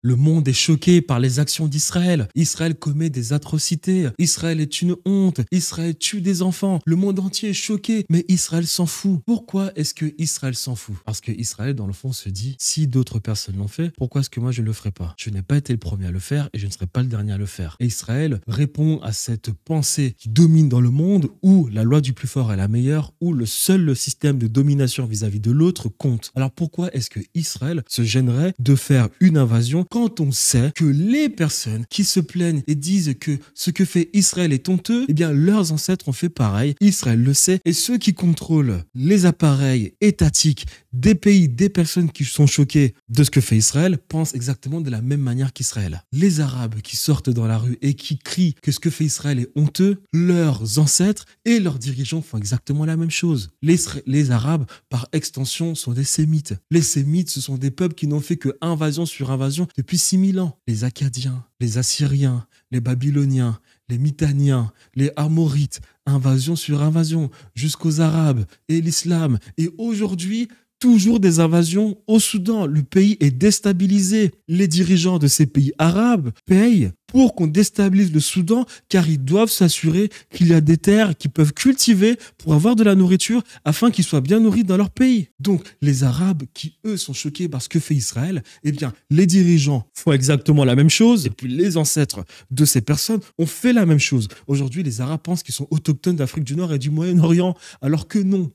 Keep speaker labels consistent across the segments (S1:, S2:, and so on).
S1: Le monde est choqué par les actions d'Israël. Israël commet des atrocités. Israël est une honte. Israël tue des enfants. Le monde entier est choqué, mais Israël s'en fout. Pourquoi est-ce que Israël s'en fout? Parce que Israël, dans le fond, se dit, si d'autres personnes l'ont fait, pourquoi est-ce que moi je ne le ferai pas? Je n'ai pas été le premier à le faire et je ne serai pas le dernier à le faire. Et Israël répond à cette pensée qui domine dans le monde où la loi du plus fort est la meilleure, où le seul système de domination vis-à-vis de l'autre compte. Alors pourquoi est-ce que Israël se gênerait de faire une invasion quand on sait que les personnes qui se plaignent et disent que ce que fait Israël est honteux, eh bien leurs ancêtres ont fait pareil, Israël le sait, et ceux qui contrôlent les appareils étatiques des pays, des personnes qui sont choquées de ce que fait Israël, pensent exactement de la même manière qu'Israël. Les Arabes qui sortent dans la rue et qui crient que ce que fait Israël est honteux, leurs ancêtres et leurs dirigeants font exactement la même chose. Les Arabes, par extension, sont des Sémites. Les Sémites, ce sont des peuples qui n'ont fait que invasion sur invasion depuis 6000 ans. Les Akkadiens, les Assyriens, les Babyloniens, les Mitanniens, les Amorites, invasion sur invasion, jusqu'aux Arabes et l'islam. Et aujourd'hui, toujours des invasions au Soudan. Le pays est déstabilisé. Les dirigeants de ces pays arabes payent pour qu'on déstabilise le Soudan car ils doivent s'assurer qu'il y a des terres qu'ils peuvent cultiver pour avoir de la nourriture afin qu'ils soient bien nourris dans leur pays. Donc les Arabes qui eux sont choqués par ce que fait Israël, eh bien les dirigeants font exactement la même chose et puis les ancêtres de ces personnes ont fait la même chose. Aujourd'hui les Arabes pensent qu'ils sont autochtones d'Afrique du Nord et du Moyen-Orient alors que non.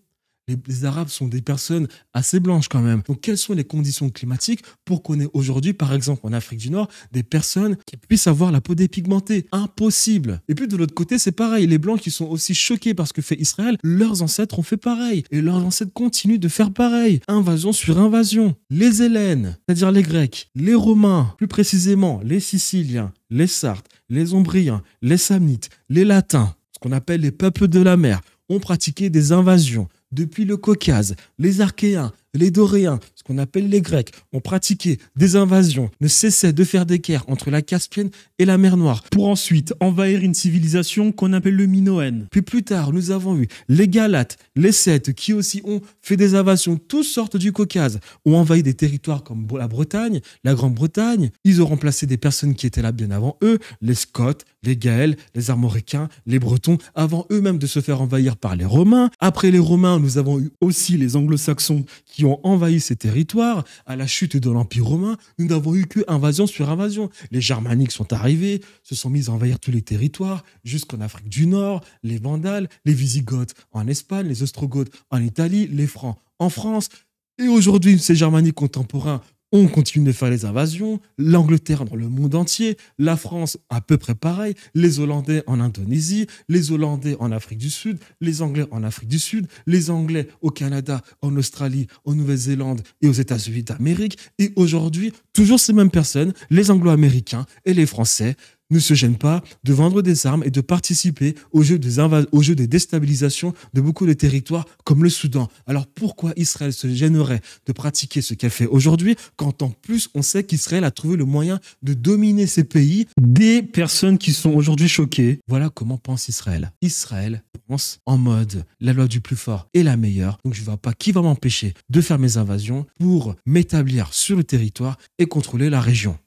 S1: Les Arabes sont des personnes assez blanches quand même. Donc, quelles sont les conditions climatiques pour qu'on ait aujourd'hui, par exemple, en Afrique du Nord, des personnes qui puissent avoir la peau dépigmentée? Impossible. Et puis, de l'autre côté, c'est pareil. Les Blancs qui sont aussi choqués par ce que fait Israël, leurs ancêtres ont fait pareil. Et leurs ancêtres continuent de faire pareil. Invasion sur invasion. Les Hellènes, c'est-à-dire les Grecs, les Romains, plus précisément, les Siciliens, les Sartes, les Ombriens, les Samnites, les Latins, ce qu'on appelle les peuples de la mer, ont pratiqué des invasions. Depuis le Caucase, les Archéens, les Doréens, ce qu'on appelle les Grecs, ont pratiqué des invasions, ne cessaient de faire des guerres entre la Caspienne et la mer Noire,
S2: pour ensuite envahir une civilisation qu'on appelle le Minoenne.
S1: Puis plus tard, nous avons eu les Galates, les Celtes, qui aussi ont fait des invasions, toutes sortes du Caucase, ont envahi des territoires comme la Bretagne, la Grande-Bretagne. Ils ont remplacé des personnes qui étaient là bien avant eux, les Scots, les Gaëls, les Armoricains, les Bretons, avant eux-mêmes de se faire envahir par les Romains. Après les Romains, nous avons eu aussi les Anglo-Saxons qui ont envahi ces territoires. À la chute de l'Empire romain, nous n'avons eu que invasion sur invasion. Les Germaniques sont arrivés, se sont mis à envahir tous les territoires, jusqu'en Afrique du Nord, les Vandales, les Visigoths en Espagne, les Ostrogoths en Italie, les Francs en France. Et aujourd'hui, ces Germaniques contemporains on continue de faire les invasions, l'Angleterre dans le monde entier, la France à peu près pareil, les Hollandais en Indonésie, les Hollandais en Afrique du Sud, les Anglais en Afrique du Sud, les Anglais au Canada, en Australie, en Nouvelle-Zélande et aux États-Unis d'Amérique. Et aujourd'hui, toujours ces mêmes personnes, les Anglo-Américains et les Français, ne se gênent pas de vendre des armes et de participer au jeu des déstabilisations de beaucoup de territoires comme le Soudan. Alors pourquoi Israël se gênerait de pratiquer ce qu'elle fait aujourd'hui quand en plus on sait qu'Israël a trouvé le moyen de dominer ces pays?
S2: Des personnes qui sont aujourd'hui choquées.
S1: Voilà comment pense Israël. Israël pense en mode la loi du plus fort est la meilleure. Donc je ne vois pas qui va m'empêcher de faire mes invasions pour m'établir sur le territoire et contrôler la région.